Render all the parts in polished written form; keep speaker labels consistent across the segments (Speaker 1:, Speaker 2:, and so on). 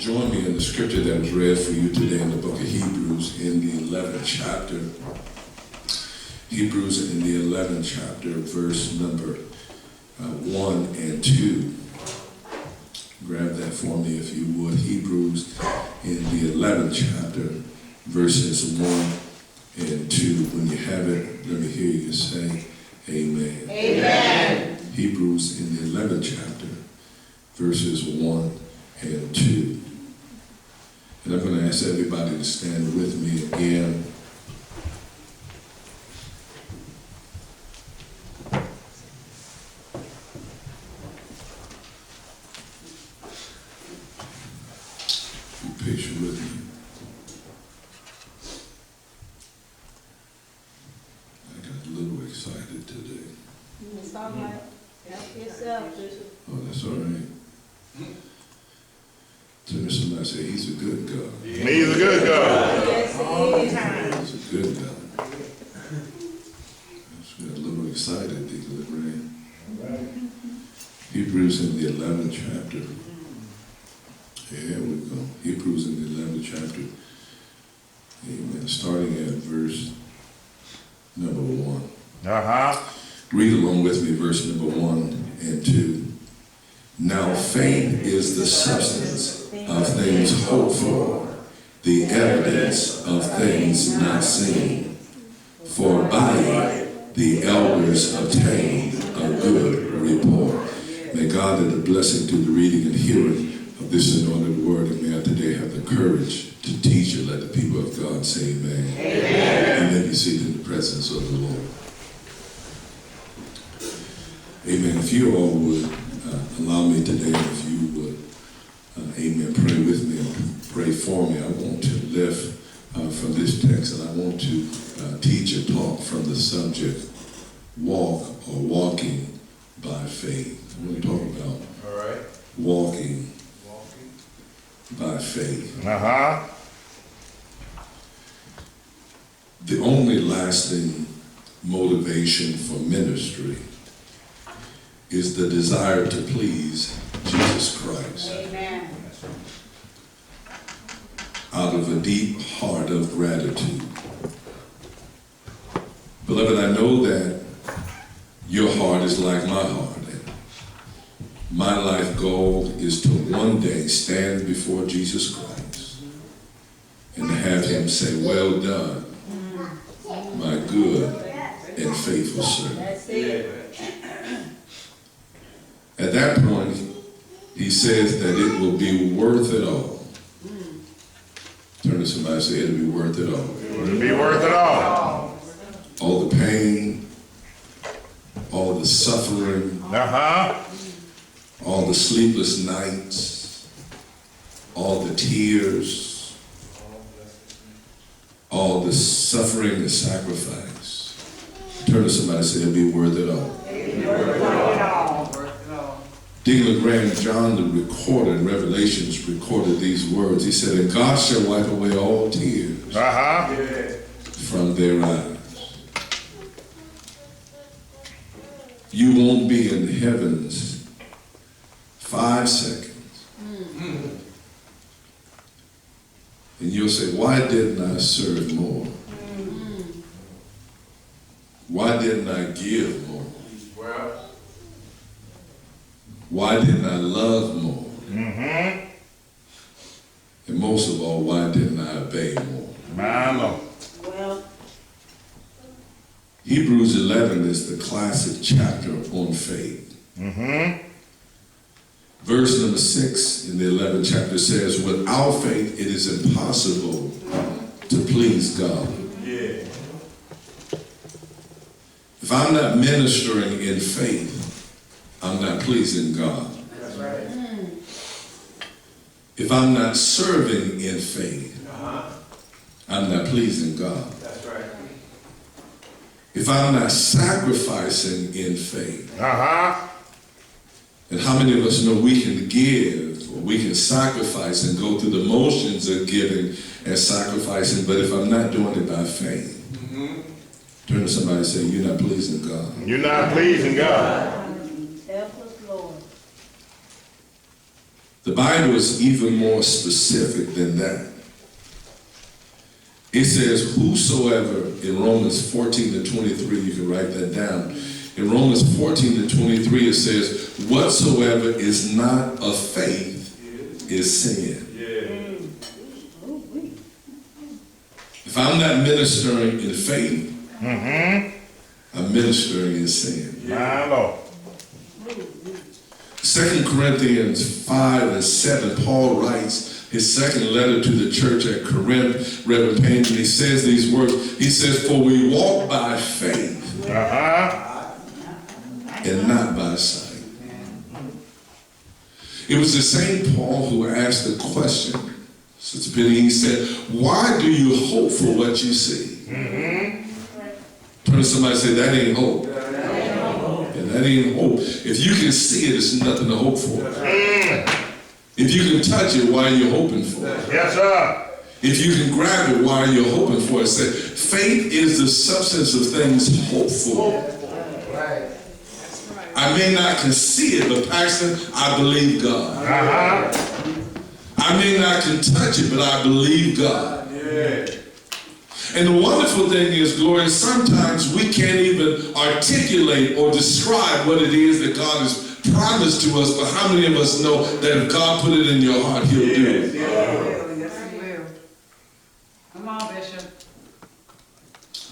Speaker 1: Join me in the scripture that was read for you today in the book of Hebrews in the 11th chapter. Hebrews in the 11th chapter, verse number 1 and 2. Grab that for me if you would. Hebrews in the 11th chapter, verses 1 and 2. When you have it, let me hear you say amen. Amen. Hebrews in the 11th chapter, verses 1 and 2. And I'm going to ask everybody to stand with me again. Be patient with me. I got a little excited today.
Speaker 2: It's all right. Help yourself, Bishop.
Speaker 1: Oh, that's all right. Tell somebody, say, he's a good God.
Speaker 3: He's a good God.
Speaker 2: Yes, he is.
Speaker 1: He's a good God. Just got a little excited, Deacon LeGrand. Hebrews in the 11th chapter. Here we go. Hebrews in the 11th chapter. Amen. Starting at verse number 1. Read along with me, verse number 1 and 2. Now faith is the substance of things hoped for, the evidence of things not seen. For by it the elders obtained a good report. May God add a blessing to the reading and hearing of this anointed word, and may I today have the courage to teach it. Let the people of God say amen. Amen. And then be seated in the presence of the Lord. Amen. If you all would allow me today, if you would, amen, pray with me and pray for me. I want to lift from this text, and I want to teach and talk from the subject, walk or walking by faith. I want to talk about walking by faith. The only lasting motivation for ministry is the desire to please Jesus Christ.
Speaker 2: Amen.
Speaker 1: Out of a deep heart of gratitude. Beloved, I know that your heart is like my heart. My life goal is to one day stand before Jesus Christ and to have him say, well done, my good and faithful servant.
Speaker 2: That's it.
Speaker 1: At that point, he says that it will be worth it all. Turn to somebody and say, it'll be worth it all.
Speaker 3: It'll be worth it all.
Speaker 1: All the pain, all the suffering, all the sleepless nights, all the tears, all the suffering, the sacrifice. Turn to somebody and say, it'll be worth it all.
Speaker 2: It'll be worth it all.
Speaker 1: Deacon LeGrand, John the recorder in Revelations recorded these words. He said, and God shall wipe away all tears from their eyes. You won't be in heaven's 5 seconds. And you'll say, why didn't I serve more? Why didn't I give more? Why didn't I love more? And most of all, why didn't I obey more?
Speaker 2: Well,
Speaker 1: Hebrews 11 is the classic chapter on faith. Verse number 6 in the 11th chapter says, without faith it is impossible to please God. If I'm not ministering in faith, I'm not pleasing God.
Speaker 4: That's right.
Speaker 1: If I'm not serving in faith, I'm not pleasing God.
Speaker 4: That's right.
Speaker 1: If I'm not sacrificing in faith, and how many of us know we can give or we can sacrifice and go through the motions of giving and sacrificing, but if I'm not doing it by faith, turn to somebody and say, you're not pleasing God.
Speaker 3: You're not pleasing God.
Speaker 2: help us, Lord.
Speaker 1: The Bible is even more specific than that. It says, whosoever, in Romans 14:23, you can write that down. In Romans 14:23, it says, whatsoever is not of faith is sin. If I'm not ministering in faith, I'm ministering in sin.
Speaker 3: My Lord.
Speaker 1: 2 Corinthians 5:7, Paul writes his second letter to the church at Corinth, Reverend Payne, and he says these words. He says, for we walk by faith and not by sight. It was the same Paul who asked the question, Sister Penny, he said, why do you hope for what you see? Turn to somebody and say, that ain't hope. And that ain't hope. If you can see it, it's nothing to hope for. If you can touch it, why are you hoping for it?
Speaker 3: Yes, sir.
Speaker 1: If you can grab it, why are you hoping for it? Say, faith is the substance of things hoped for. I may not can see it, but Pastor, I believe God. I may not can touch it, but I believe God. And the wonderful thing is, Gloria, sometimes we can't even articulate or describe what it is that God has promised to us, but how many of us know that if God put it in your heart, He'll do it?
Speaker 4: Yes, He will. Come on, Bishop.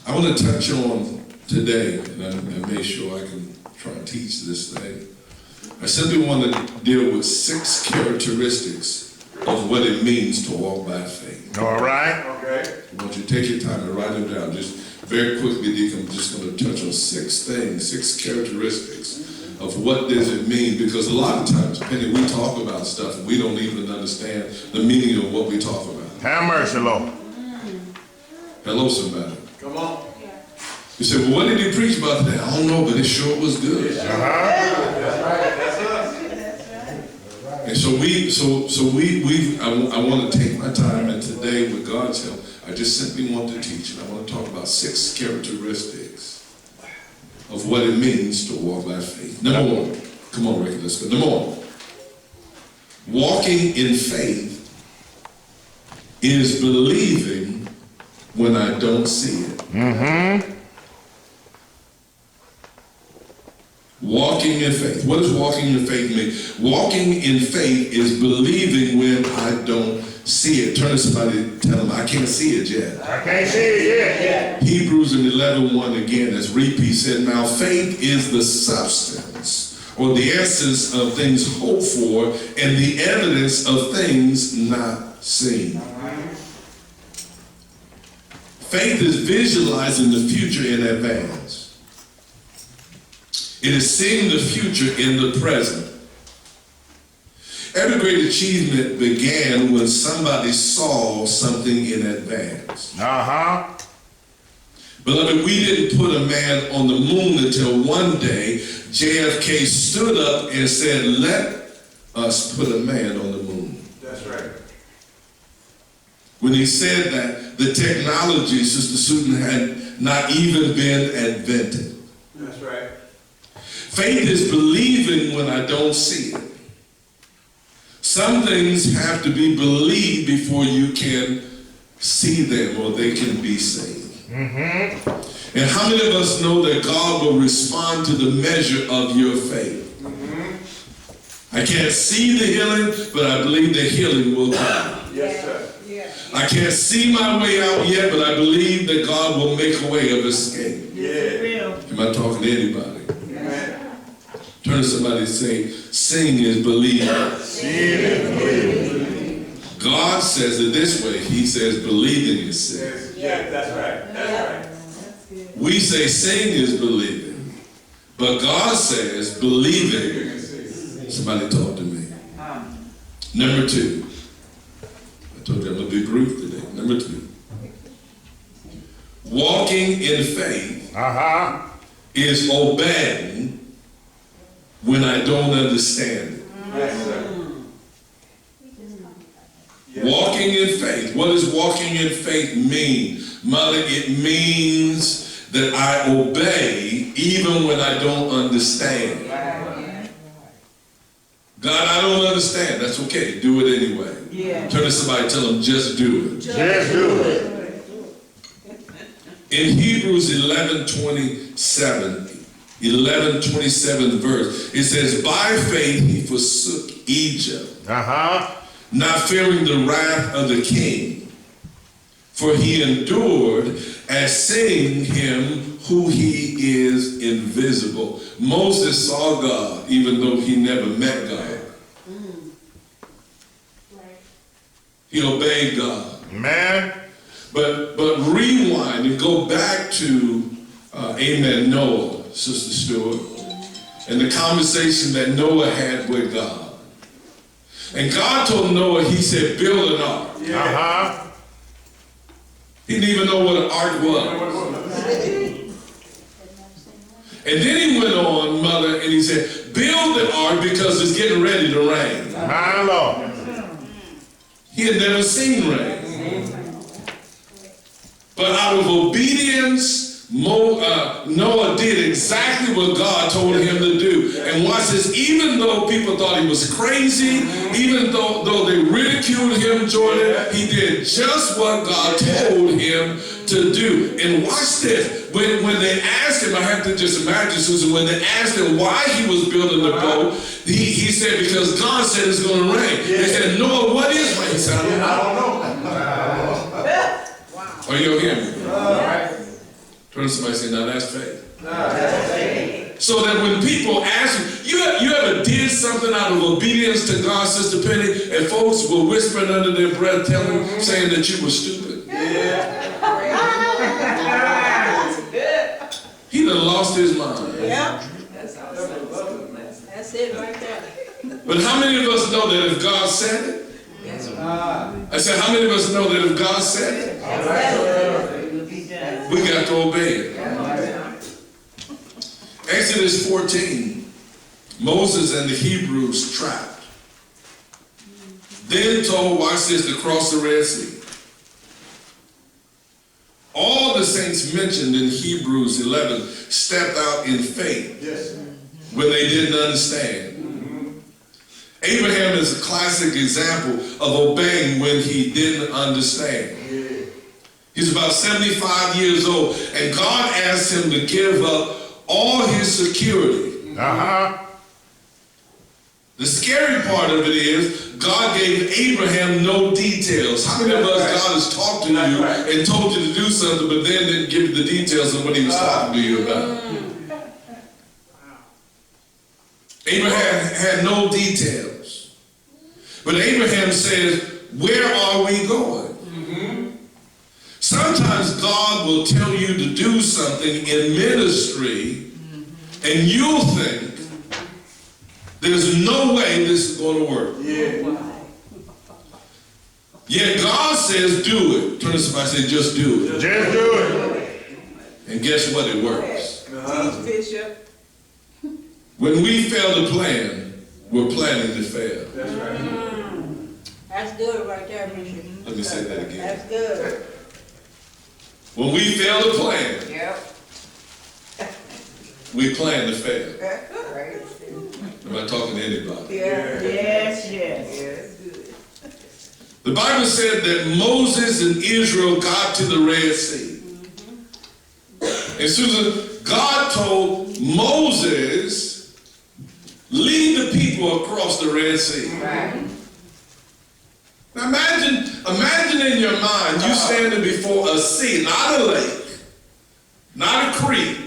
Speaker 1: I want to touch on today, and I made sure I can try and teach this thing. I simply want to deal with 6 characteristics of what it means to walk by faith.
Speaker 3: All right.
Speaker 1: I want you to take your time and write them down. Just very quickly, Deacon, I'm just going to touch on 6 things, 6 characteristics of what does it mean, because a lot of times, Penny, we talk about stuff and we don't even understand the meaning of what we talk about.
Speaker 3: Have mercy, Lord.
Speaker 1: Hello, somebody.
Speaker 3: Come on.
Speaker 1: You say, well, what did he preach about today? I don't know, but it sure was good. And so I want to take my time, and today, with God's help, I just simply want to teach, and I want to talk about 6 characteristics of what it means to walk by faith. Number 1, come on, Ricky, let's go. Number 1, walking in faith is believing when I don't see it. Walking in faith. What does walking in faith mean? Walking in faith is believing when I don't see it. Turn to somebody and tell them, I can't see it yet.
Speaker 3: I can't see it yet.
Speaker 1: Hebrews in 11:1 again, as repeat said, now faith is the substance or the essence of things hoped for and the evidence of things not seen. Faith is visualizing the future in advance. It is seeing the future in the present. Every great achievement began when somebody saw something in advance. Beloved, we didn't put a man on the moon until one day JFK stood up and said, let us put a man on the moon.
Speaker 3: That's right.
Speaker 1: When he said that, the technology, Sister Susan, had not even been invented.
Speaker 3: That's right.
Speaker 1: Faith is believing when I don't see it. Some things have to be believed before you can see them or they can be saved. And how many of us know that God will respond to the measure of your faith? I can't see the healing, but I believe the healing will come.
Speaker 3: Yes, sir.
Speaker 1: I can't see my way out yet, but I believe that God will make a way of escape.
Speaker 3: Yeah.
Speaker 1: Am I talking to anybody? Turn to somebody and say, seeing is believing. God says it this way. He says believing is seeing.
Speaker 3: Yeah, that's right. That's right.
Speaker 1: We say seeing is believing. But God says believing. Somebody talk to me. Number 2. I told you I'm going to be brief today. Number 2. Walking in faith is obeying when I don't understand it.
Speaker 3: Yes, sir.
Speaker 1: Walking in faith. What does walking in faith mean? Mother, it means that I obey even when I don't understand. God, I don't understand. That's okay. Do it anyway.
Speaker 4: Yeah.
Speaker 1: Turn to somebody and tell them, just do it.
Speaker 3: Just do it.
Speaker 1: In Hebrews 11:27 verse, it says, by faith he forsook Egypt, not fearing the wrath of the king, for he endured as seeing him who he is invisible. Moses saw God even though he never met God. He obeyed God.
Speaker 3: Man.
Speaker 1: But rewind and go back to amen, Noah, Sister Stewart, and the conversation that Noah had with God. And God told Noah, he said, build an ark. He didn't even know what an ark was. And then he went on, Mother, and he said, build the ark because it's getting ready to rain.
Speaker 3: My Lord.
Speaker 1: He had never seen rain. But out of obedience, Noah did exactly what God told him to do. And watch this, even though people thought he was crazy, even though they ridiculed him, Jordan, he did just what God told him to do. And watch this, when they asked him, I have to just imagine, Susan, when they asked him why he was building the boat, he said, because God said it's going to rain. They said, Noah, what is rain? He said, I don't know. Are you hear me? Turn to somebody and say, now that's faith. So that when people ask you, you ever did something out of obedience to God, Sister Penny, and folks were whispering under their breath, saying that you were stupid? He done lost his mind.
Speaker 2: Yeah. That's it right there.
Speaker 1: But how many of us know that if God said it? I said, how many of us know that if God said it, we got to obey it? Exodus 14, Moses and the Hebrews trapped. Then told, watch this, to cross the Red Sea. All the saints mentioned in Hebrews 11 stepped out in faith when they didn't understand. Abraham is a classic example of obeying when he didn't understand. He's about 75 years old, and God asked him to give up all his security. The scary part of it is, God gave Abraham no details. How many of us, God has talked to you and told you to do something, but then didn't give you the details of what he was talking to you about? Abraham had no details. But Abraham says, where are we going? Sometimes God will tell you to do something in ministry, and you'll think, there's no way this is going to work. Yet God says, do it. Turn to somebody and say, just do it.
Speaker 3: Just do it.
Speaker 1: And guess what? It works.
Speaker 4: Teach, Bishop.
Speaker 1: When we fail to plan, we're planning to fail.
Speaker 2: That's good right there, Bishop.
Speaker 1: Let me say that again.
Speaker 2: That's good.
Speaker 1: When we fail to plan,
Speaker 4: Yep.
Speaker 1: we plan to fail.
Speaker 4: Right.
Speaker 1: Am I talking to anybody?
Speaker 4: Yes.
Speaker 1: The Bible said that Moses and Israel got to the Red Sea. And Susan, God told Moses, lead the people across the Red Sea.
Speaker 4: Right.
Speaker 1: Now imagine in your mind, you standing before a sea, not a lake, not a creek,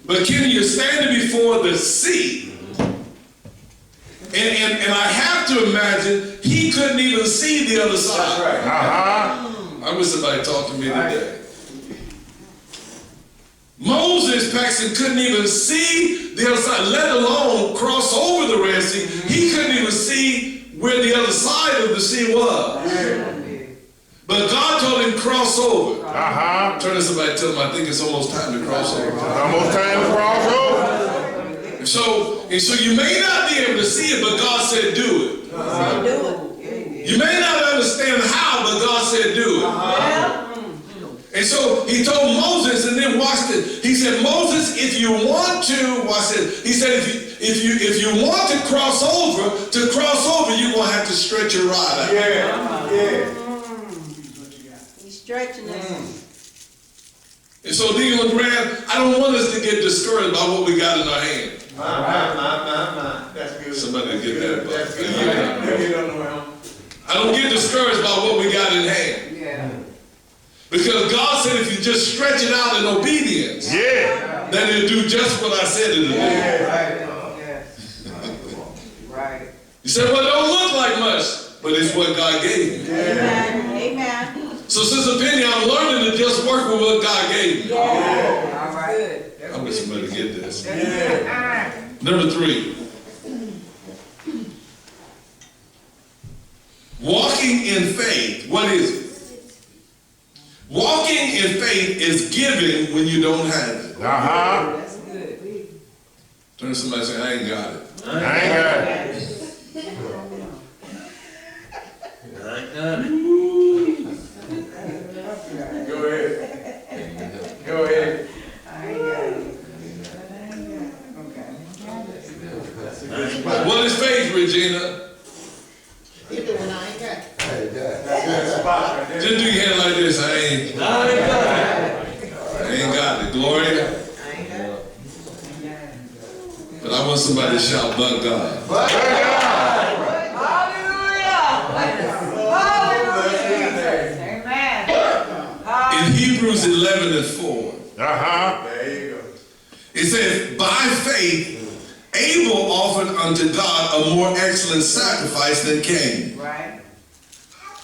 Speaker 1: but Kenny, you're standing before the sea. And I have to imagine he couldn't even see the other side. I wish somebody talked to me today. Moses, Paxton, couldn't even see the other side, let alone cross over the Red Sea. He couldn't even see where the other side of the sea was. But God told him cross over. Turn to somebody and tell them, I think it's almost time to cross over.
Speaker 3: Almost time to cross over.
Speaker 1: And so you may not be able to see it, but God said do it.
Speaker 2: Do it.
Speaker 1: You may not understand how, but God said do it. And so he told Moses, and then watch this. He said, Moses, if you want to, watch this. He said, if you want to cross over, you're going to have to stretch your rod out.
Speaker 3: Yeah.
Speaker 2: He's stretching us.
Speaker 1: And so, Deacon LeGrand, I don't want us to get discouraged by what we got in our hand.
Speaker 3: My. That's good.
Speaker 1: Somebody get that.
Speaker 3: That's good.
Speaker 1: I don't get discouraged by what we got in hand.
Speaker 4: Yeah.
Speaker 1: Because God said if you just stretch it out in obedience, then it'll do just what I said it'll do.
Speaker 4: Right. Yes. Right.
Speaker 1: You said, well, it don't look like much, but it's what God gave me.
Speaker 2: Amen. Amen.
Speaker 1: So, Sister Penny, I'm learning to just work with what God gave me.
Speaker 2: Yeah.
Speaker 4: All right. Good.
Speaker 1: I wish somebody to get this.
Speaker 4: Yeah.
Speaker 1: Number 3. Walking in faith. What is it? Walking in faith is giving when you don't have it.
Speaker 4: That's good.
Speaker 1: Turn to somebody and say, I ain't got it.
Speaker 3: I ain't got it. Go ahead. Go ahead.
Speaker 4: I ain't got it. Okay.
Speaker 1: What is faith, Regina?
Speaker 3: Good spot right there.
Speaker 1: Just do your hand like this. I ain't got it. Gloria. But I want somebody to shout, but God. In Hebrews 11:4,
Speaker 3: There you go.
Speaker 1: it says, by faith, Abel offered unto God a more excellent sacrifice than Cain,
Speaker 4: Right.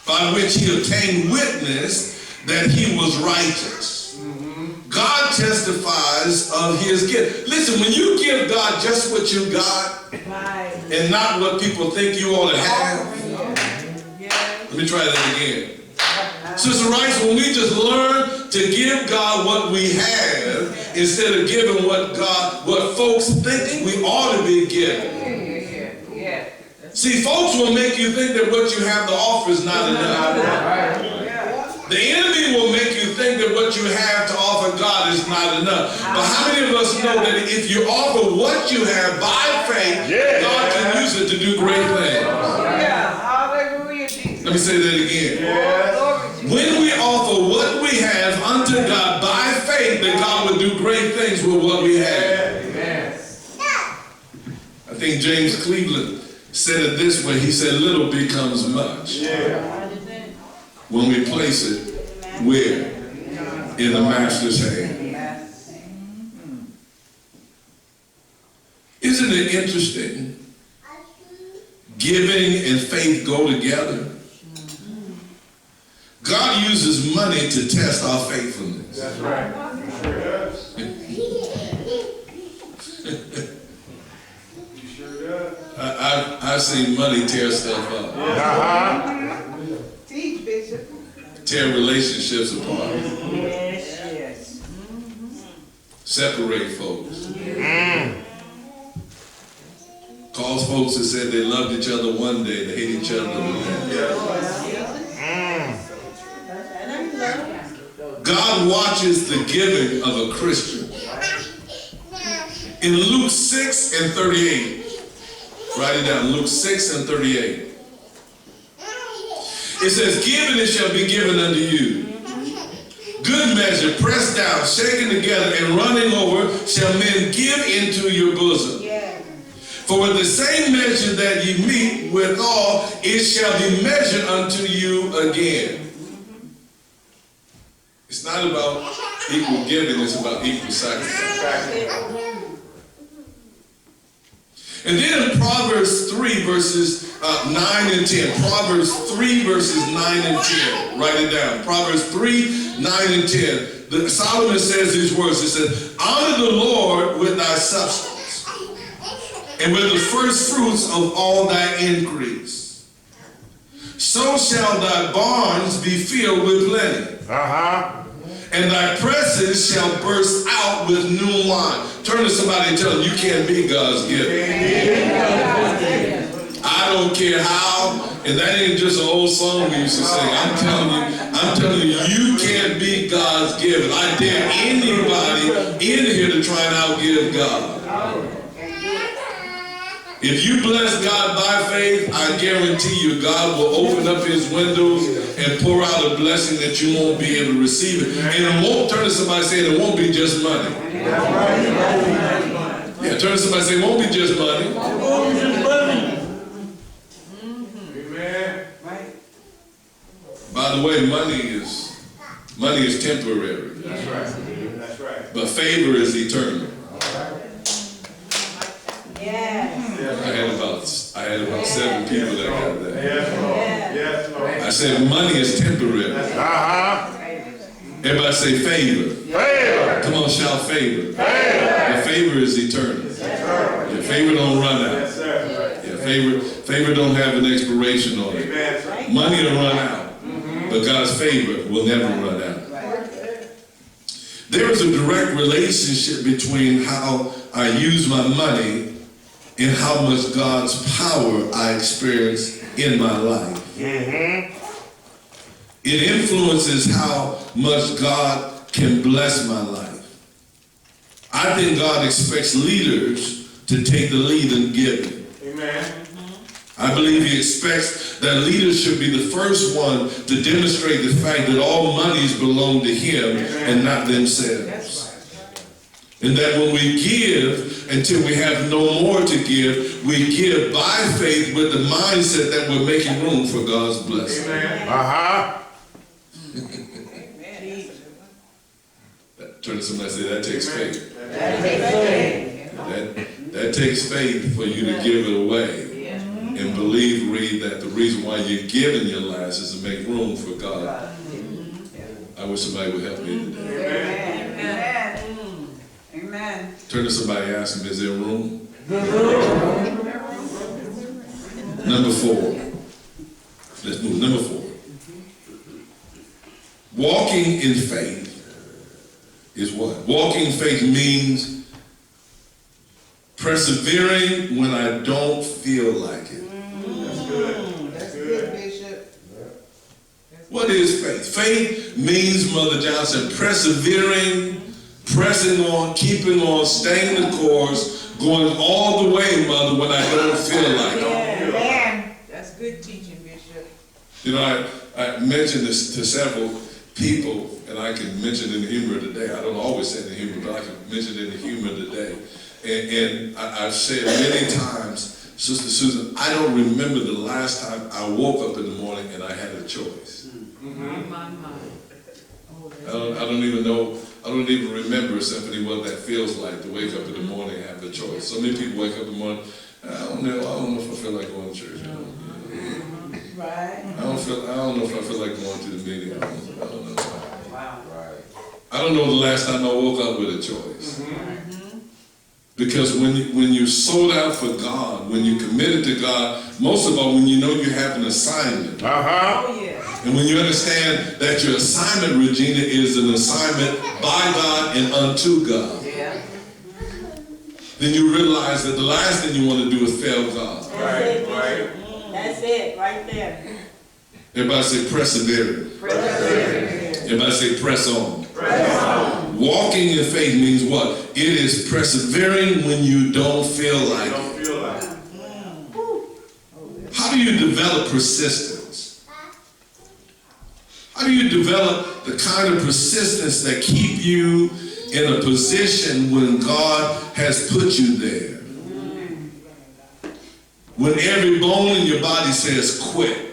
Speaker 1: by which he obtained witness that he was righteous. God testifies of his gift. Listen, when you give God just what you got
Speaker 2: Right.
Speaker 1: and not what people think you ought to have, let me try that again. Sister Rice, when we just learn to give God what we have instead of giving what folks think we ought to be given.
Speaker 4: Yeah.
Speaker 1: See, folks will make you think that what you have to offer is not enough. The enemy will make you think that what you have to offer God is not enough. But how many of us know that if you offer what you have by faith, God can use it to do great things?
Speaker 4: Hallelujah, Jesus.
Speaker 1: Let me say that again. When we offer what we have unto God by faith, that God will do great things with what we have. I think James Cleveland said it this way. He said, little becomes much when we place it where? In the master's hand. Isn't it interesting? Giving and faith go together. God uses money to test our faithfulness.
Speaker 3: That's right. Sure does. You sure does.
Speaker 1: I've seen money tear stuff up.
Speaker 4: Teach, Bishop.
Speaker 1: Tear relationships apart.
Speaker 4: Yes.
Speaker 1: Separate folks. Cause folks that said they loved each other one day, they hate each other the next. God watches the giving of a Christian. In Luke 6:38, write it down, Luke 6:38. It says, give and it shall be given unto you. Good measure, pressed down, shaken together, and running over, shall men give into your bosom. For with the same measure that ye meet withal, it shall be measured unto you again. It's not about equal giving, it's about equal sacrifice. And then in Proverbs 3 verses 9 and 10. Proverbs 3 verses 9 and 10. Write it down. Proverbs 3, 9 and 10. Solomon says these words. He says, honor the Lord with thy substance, and with the first fruits of all thy increase. So shall thy barns be filled with plenty. And thy presses shall burst out with new wine. Turn to somebody and tell them you can't be God's gift. I don't care how, and that ain't just an old song we used to sing. I'm telling you, I'm telling you, you can't be God's given. I dare anybody in here to try and outgive God. If you bless God by faith, I guarantee you God will open up his windows and pour out a blessing that you won't be able to receive it. And it won't, turn to somebody and say, it won't be just money. Yeah, turn to somebody and say, it won't be just money.
Speaker 3: Amen.
Speaker 1: By the way, money is temporary.
Speaker 3: That's right. That's right.
Speaker 1: But favor is eternal.
Speaker 2: Yes.
Speaker 1: I had about 7 people that got that.
Speaker 3: Yes, Lord. Yes, Lord.
Speaker 1: I said money is temporary. Everybody say favor.
Speaker 3: Favor.
Speaker 1: Come on, shout favor. The favor is eternal. Your favor don't run out.
Speaker 3: Yes, sir.
Speaker 1: Yeah, favor don't have an expiration on it.
Speaker 3: Amen.
Speaker 1: Money will run out, but God's favor will never run out. There is a direct relationship between how I use my money and how much God's power I experience in my life. It influences how much God can bless my life. I think God expects leaders to take the lead in giving.
Speaker 3: Amen.
Speaker 1: I believe he expects that leaders should be the first one to demonstrate the fact that all monies belong to him and not themselves. And that when we give until we have no more to give, we give by faith with the mindset that we're making room for God's blessing.
Speaker 3: Amen.
Speaker 1: Turn to somebody and say, that takes faith.
Speaker 3: Amen.
Speaker 1: That takes faith for you to give it away. And read that the reason why you're giving your last is to make room for God. I wish somebody would help me today.
Speaker 4: Amen.
Speaker 1: Turn to somebody and ask them, is there room? Number 4. Let's move. Number 4. Walking in faith is what? Walking in faith means persevering when I don't feel like it.
Speaker 3: That's good.
Speaker 4: That's good, Bishop.
Speaker 1: What is faith? Faith means, Mother Johnson, persevering, pressing on, keeping on, staying the course, going all the way, Mother, when I don't feel like it.
Speaker 4: Amen. That's good teaching, Bishop.
Speaker 1: You know, I mentioned this to several people, and I can mention in the humor today. I don't always say in the humor, but I can mention it in the humor today. And I've said many times, Sister Susan, I don't remember the last time I woke up in the morning and I had a choice. I don't even know, I don't even remember, Symphony, what that feels like to wake up in the morning and have the choice. So many people wake up in the morning, I don't know if I feel like going to church.
Speaker 4: Right.
Speaker 1: I don't know if I feel like going to the meeting. I don't know.
Speaker 4: Wow.
Speaker 1: I don't know the last time I woke up with a choice. Because when you sold out for God, when you committed to God, most of all, when you know you have an assignment.
Speaker 4: Oh, yeah.
Speaker 1: And when you understand that your assignment, Regina, is an assignment by God and unto God.
Speaker 4: Yeah.
Speaker 1: Then you realize that the last thing you want to do is fail God.
Speaker 3: Right.
Speaker 2: That's it, right there.
Speaker 1: Everybody say persevering. Everybody say press on.
Speaker 3: Press on.
Speaker 1: Walking in faith means what? It is persevering when you don't feel like it.
Speaker 3: Don't feel like it.
Speaker 1: How do you develop persistence? How do you develop the kind of persistence that keep you in a position when God has put you there? When every bone in your body says quit.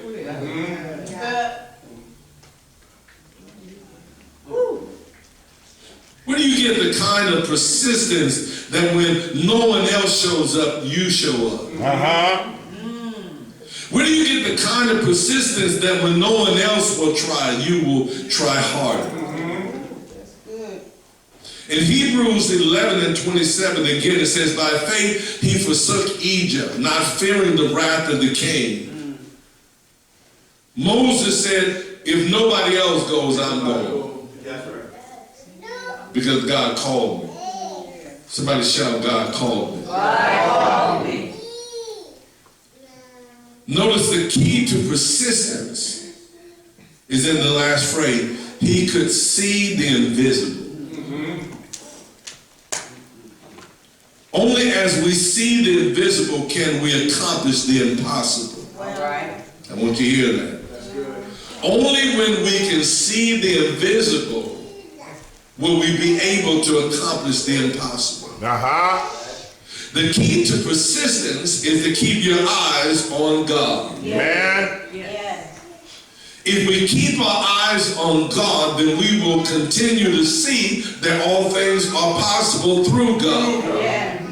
Speaker 1: Where do you get the kind of persistence that when no one else shows up, you show up? Where do you get the kind of persistence that when no one else will try, you will try harder?
Speaker 4: That's good.
Speaker 1: In Hebrews 11:27, again, it says, by faith he forsook Egypt, not fearing the wrath of the king. Moses said, if nobody else goes, I'm going.
Speaker 3: That's right.
Speaker 1: Because God called me. Somebody shout, God called me.
Speaker 4: God called me.
Speaker 1: Notice the key to persistence is in the last phrase. He could see the invisible. Only as we see the invisible can we accomplish the impossible.
Speaker 4: All right.
Speaker 1: I want you to hear that. Only when we can see the invisible will we be able to accomplish the impossible. The key to persistence is to keep your eyes on God.
Speaker 3: Man.
Speaker 2: Yes.
Speaker 1: If we keep our eyes on God, then we will continue to see that all things are possible through God.
Speaker 2: Yes.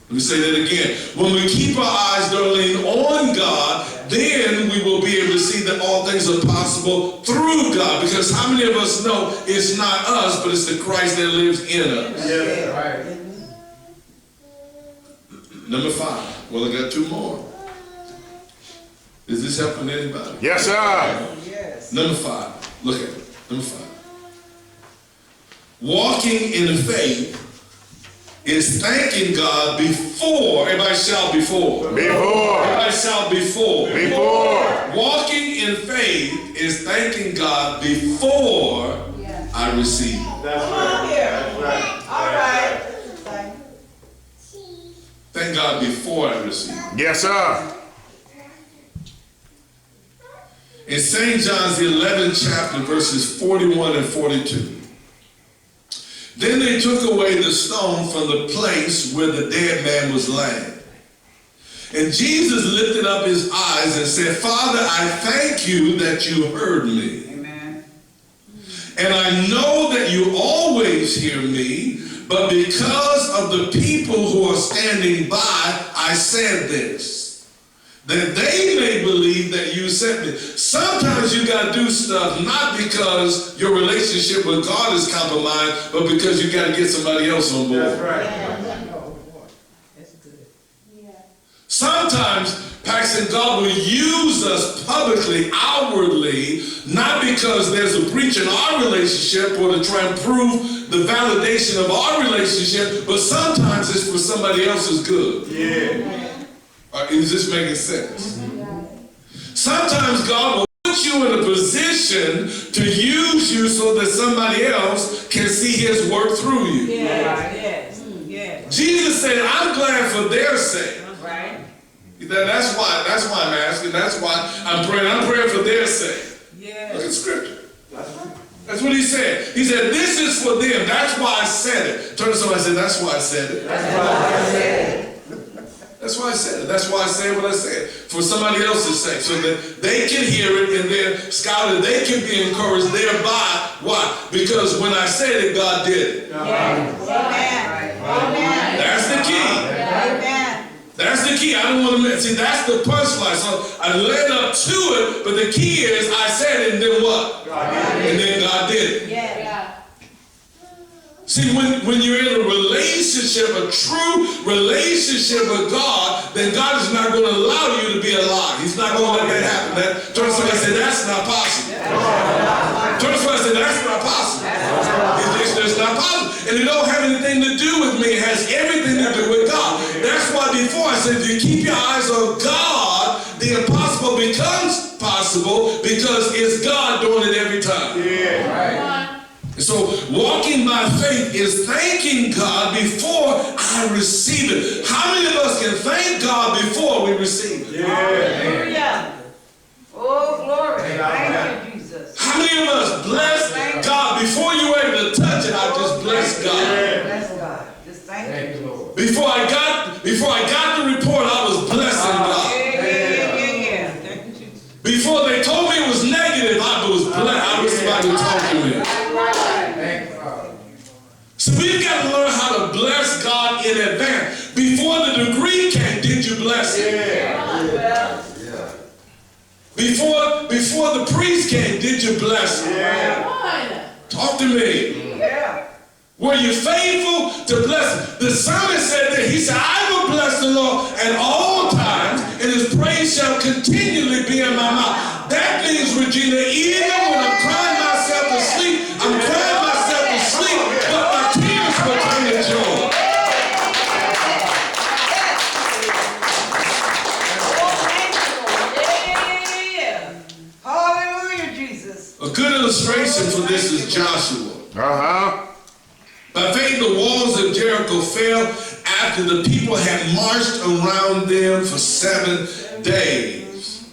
Speaker 1: Let me say that again. When we keep our eyes, darling, on God, then we will be able to see that all things are possible through God. Because how many of us know it's not us, but it's the Christ that lives in us?
Speaker 3: Yes. Right.
Speaker 1: Number 5. Well, I got 2 more. Is this helping anybody?
Speaker 3: Yes, sir.
Speaker 4: Yes.
Speaker 1: Number 5. Look at it. Number 5. Walking in faith is thanking God before. Everybody shout before.
Speaker 3: Before.
Speaker 1: Everybody shout before.
Speaker 3: Before.
Speaker 1: Walking in faith is thanking God before I receive.
Speaker 3: That's
Speaker 2: Come on here.
Speaker 3: That's right.
Speaker 2: All right.
Speaker 1: Thank God before I receive.
Speaker 3: Yes, sir.
Speaker 1: In St. John's, the 11th chapter, verses 41 and 42. Then they took away the stone from the place where the dead man was laying. And Jesus lifted up his eyes and said, Father, I thank you that you heard me.
Speaker 4: Amen.
Speaker 1: And I know that you always hear me, but because of the people who are standing by, I said this, that they may believe that you sent me. Sometimes you got to do stuff not because your relationship with God is compromised, but because you got to get somebody else on board.
Speaker 3: That's right.
Speaker 4: That's good.
Speaker 1: Sometimes, Paxton, God will use us publicly, outwardly, not because there's a breach in our relationship or to try and prove the validation of our relationship, but sometimes it's for somebody else's good.
Speaker 3: Yeah.
Speaker 1: Is this making sense? Sometimes God will put you in a position to use you so that somebody else can see his work through you.
Speaker 2: Yes. Yes.
Speaker 1: Jesus said, I'm glad for their sake.
Speaker 4: Right.
Speaker 1: That's why I'm asking. That's why I'm praying. I'm praying for their sake. Look
Speaker 4: Yes.
Speaker 1: at scripture. That's what he said. He said, this is for them. That's why I said it. Turn to somebody and say, that's why I said it.
Speaker 4: That's what I said.
Speaker 1: That's why I said it. That's why I said what I said. For somebody else's sake. So that they can hear it and then, Scholar, they can be encouraged thereby. Why? Because when I said it, God did it.
Speaker 2: Amen. Amen.
Speaker 1: That's the key.
Speaker 2: Amen.
Speaker 1: That's the key. I don't want to miss. See, that's the punchline. So I led up to it, but the key is I said it and then what? And then God did it.
Speaker 2: Yes.
Speaker 1: See, when you're in a relationship, a true relationship with God, then God is not going to allow you to be a lie. He's not going to let that happen. Turn to somebody and say, that's not possible. Turn to somebody and say, that's not possible. It's not possible. And it don't have anything to do with me. It has everything to do with God. That's why before I said, if you keep your eyes on God, the impossible becomes possible because it's God doing it every time.
Speaker 3: Yeah. Right.
Speaker 1: So walking by faith is thanking God before I receive it. How many of us can thank God before we receive it?
Speaker 3: Yeah.
Speaker 2: Hallelujah.
Speaker 4: Oh, glory. Thank you, Jesus.
Speaker 1: How many of us bless God before you were able to touch it? I just bless God.
Speaker 4: Bless God. Just thank you, Lord.
Speaker 1: Before I got the report, I was blessing God.
Speaker 4: Yeah. Thank you, Jesus.
Speaker 1: Before they told me it was negative, I was blessed. I was somebody to talk to me. So we've got to learn how to bless God in advance. Before the degree came, did you bless him?
Speaker 3: Yeah.
Speaker 1: Before the priest came, did you bless him?
Speaker 3: Yeah.
Speaker 1: Talk to me.
Speaker 4: Yeah.
Speaker 1: Were you faithful to bless him? The psalmist said that. He said, I will bless the Lord at all times, and his praise shall continually be in my mouth. That means, Regina, even when I'm crying myself to sleep, I'm crying myself to sleep, but my tears will turn to joy.
Speaker 4: Hallelujah, Jesus.
Speaker 1: illustration for this is Joshua.
Speaker 5: Uh-huh.
Speaker 1: By faith, the walls of Jericho fell after the people had marched around them for 7 days.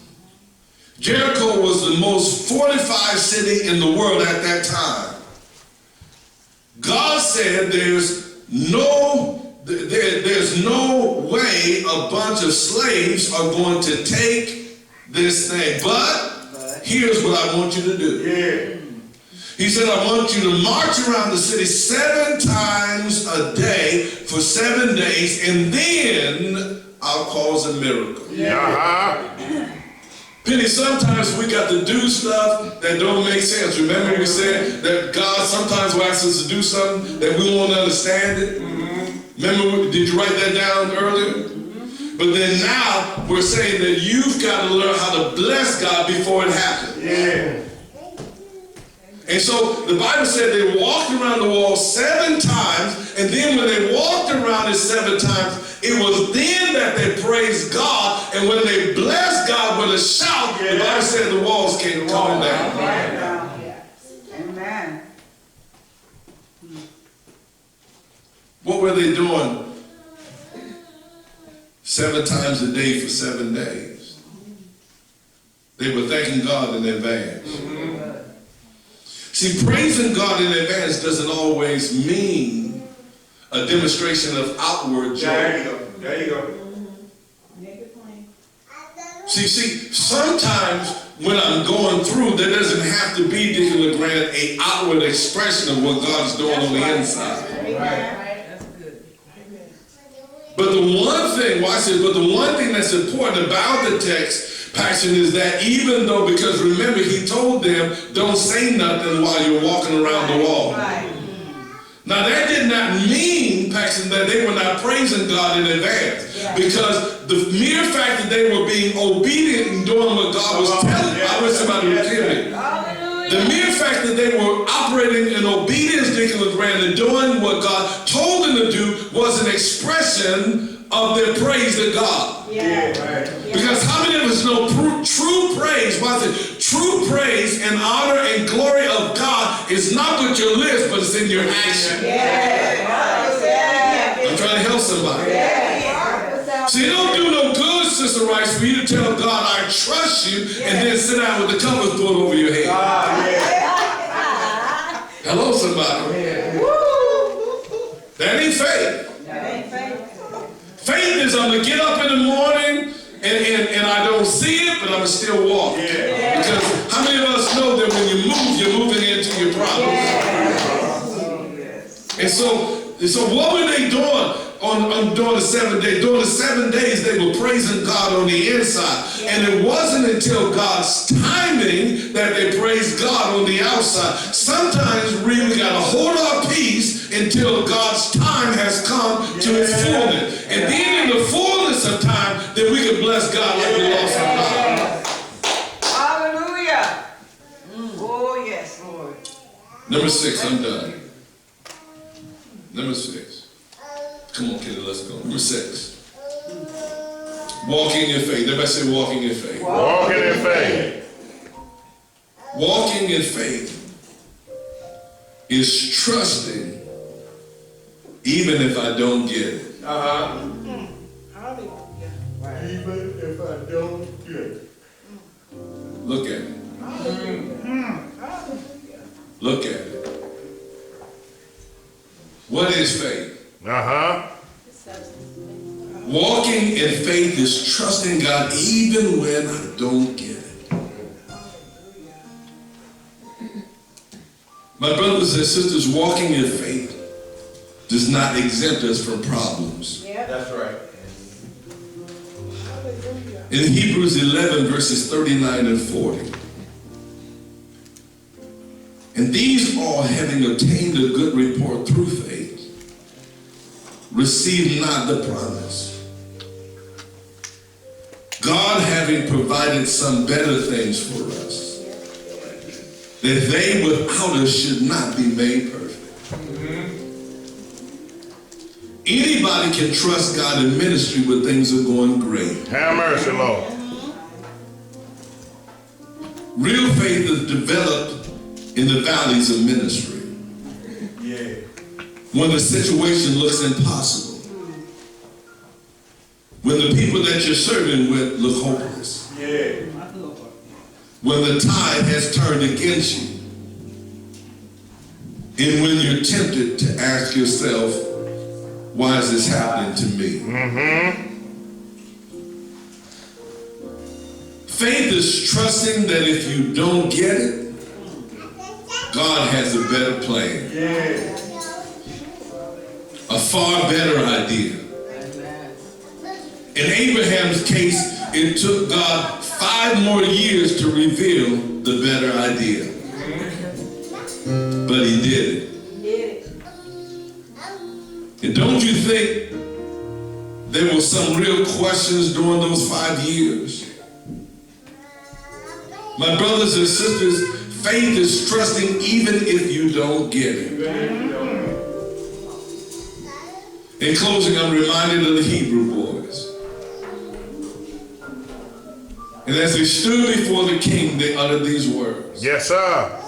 Speaker 1: Jericho was the most fortified city in the world at that time. God said there's no way a bunch of slaves are going to take this thing. But here's what I want you to do.
Speaker 5: Yeah.
Speaker 1: He said, I want you to march around the city 7 times a day for 7 days, and then I'll cause a miracle.
Speaker 5: Uh-huh.
Speaker 1: Penny, sometimes we got to do stuff that don't make sense. Remember we said that God sometimes will ask us to do something that we won't understand it? Remember, did you write that down earlier? But then now we're saying that you've got to learn how to bless God before it happens.
Speaker 5: Yeah.
Speaker 1: And so the Bible said they walked around the wall 7 times, and then when they walked around it 7 times, it was then that they praised God, and when they blessed God with a shout, the Bible said the walls came tumbling down.
Speaker 4: Amen.
Speaker 1: What were they doing 7 times a day for 7 days? They were thanking God in advance. See, praising God in advance doesn't always mean a demonstration of outward joy.
Speaker 5: There you go. There you go.
Speaker 2: Make it plain.
Speaker 1: See, sometimes when I'm going through, there doesn't have to be, Deacon LeGrand, an outward expression of what God's doing on the inside.
Speaker 3: That's good.
Speaker 1: But the one thing, watch this, but the one thing that's important about the text, Passion, is that even though, because remember, he told them, don't say nothing while you're walking around the wall. Now that did not mean, Passion, that they were not praising God in advance. Because the mere fact that they were being obedient and doing what God was telling them, I wish somebody would hear me. The mere fact that they were operating in obedience, Deacon LeGrand, and doing what God told them to do was an expression of their praise to God. Because how many of us know true praise, true praise and honor and glory of God is not with your lips, but it's in your action. I'm trying to help somebody. See, it don't do no good, Sister Rice, for you to tell God, I trust you, and then sit down with the covers pulled over your head. Hello, somebody. That ain't faith. Faith is I'm going to get up in the morning and I don't see it, but I'm going to still walk. Because how many of us know that when you move, you're moving into your promise? And so what were they doing during the 7 days? During the 7 days, they were praising God on the inside. And it wasn't until God's timing that they praised God on the outside. Sometimes we got to hold our peace until God's time has come to its fullness. And then in the fullness of time, then we can bless God like we lost our God.
Speaker 4: Hallelujah. Oh, yes, Lord.
Speaker 1: Number 6, I'm done. Number 6. Come on, kid, let's go. Number 6. Walking in faith. Everybody say walking in faith.
Speaker 5: Walking in faith.
Speaker 1: Walking in faith is trusting even if I don't get it.
Speaker 5: Even if I don't get it.
Speaker 1: Look at it. Look at it. What is faith? Walking in faith is trusting God even when I don't get it. My brothers and sisters, walking in faith does not exempt us from problems.
Speaker 5: That's right.
Speaker 1: In Hebrews 11, verses 39 and 40. And these all, having obtained a good report through faith, received not the promise. God having provided some better things for us, that they without us should not be made perfect. Anybody can trust God in ministry when things are going great.
Speaker 5: Have mercy, Lord.
Speaker 1: Real faith is developed in the valleys of ministry.
Speaker 5: Yeah.
Speaker 1: When the situation looks impossible. When the people that you're serving with look hopeless.
Speaker 5: Yeah.
Speaker 1: When the tide has turned against you. And when you're tempted to ask yourself, why is this happening to me? Faith is trusting that if you don't get it, God has a better plan.
Speaker 5: Yeah.
Speaker 1: A far better idea. In Abraham's case, it took God 5 more years to reveal the better idea. But he did it. And don't you think there were some real questions during those 5 years? My brothers and sisters, faith is trusting even if you don't get it. In closing, I'm reminded of the Hebrew boys. And as they stood before the king, they uttered these words.
Speaker 6: Yes, sir.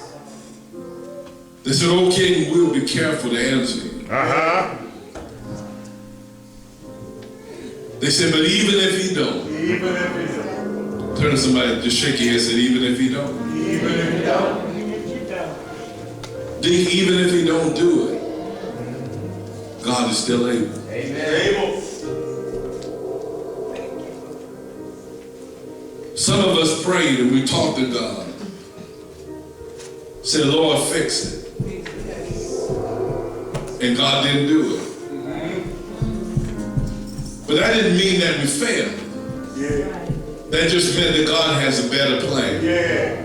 Speaker 1: They said, "O king, we'll be careful to answer you." They said, "But even if he don't."
Speaker 5: Even if he don't.
Speaker 1: Turn to somebody, just shake your head and say, "Even if he don't."
Speaker 5: Even if he don't.
Speaker 1: Even if he don't do it, God is still able.
Speaker 5: Able.
Speaker 1: Some of us prayed and we talked to God. Said, "Lord, fix it." And God didn't do it. But that didn't mean that we failed.
Speaker 5: Yeah.
Speaker 1: That just meant that God has a better plan.
Speaker 5: Yeah.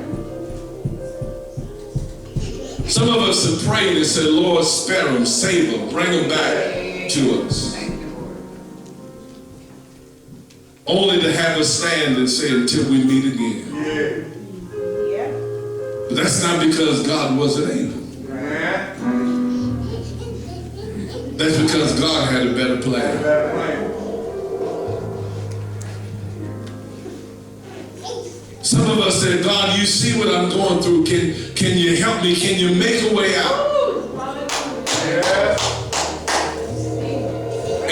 Speaker 1: Some of us have prayed and said, "Lord, spare them, save them, bring them back to us." Only to have us stand and say, "Until we meet again."
Speaker 5: Yeah.
Speaker 1: But that's not because God wasn't able.
Speaker 5: Yeah.
Speaker 1: That's because God had a better plan.
Speaker 5: That plan.
Speaker 1: Some of us said, "God, you see what I'm going through. Can you help me? Can you make a way out?"
Speaker 5: Yeah.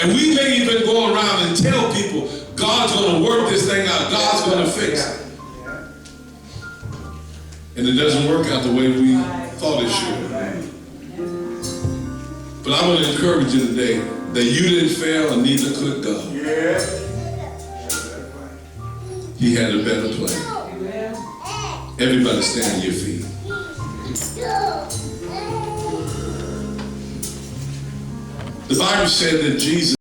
Speaker 1: And we may even go around and tell people, God's going to work this thing out. God's going to fix it. And it doesn't work out the way we thought it should. But I want to encourage you today that you didn't fail and neither could God.
Speaker 5: Yeah.
Speaker 1: He had a better plan. Everybody stand on your feet. The Bible said that Jesus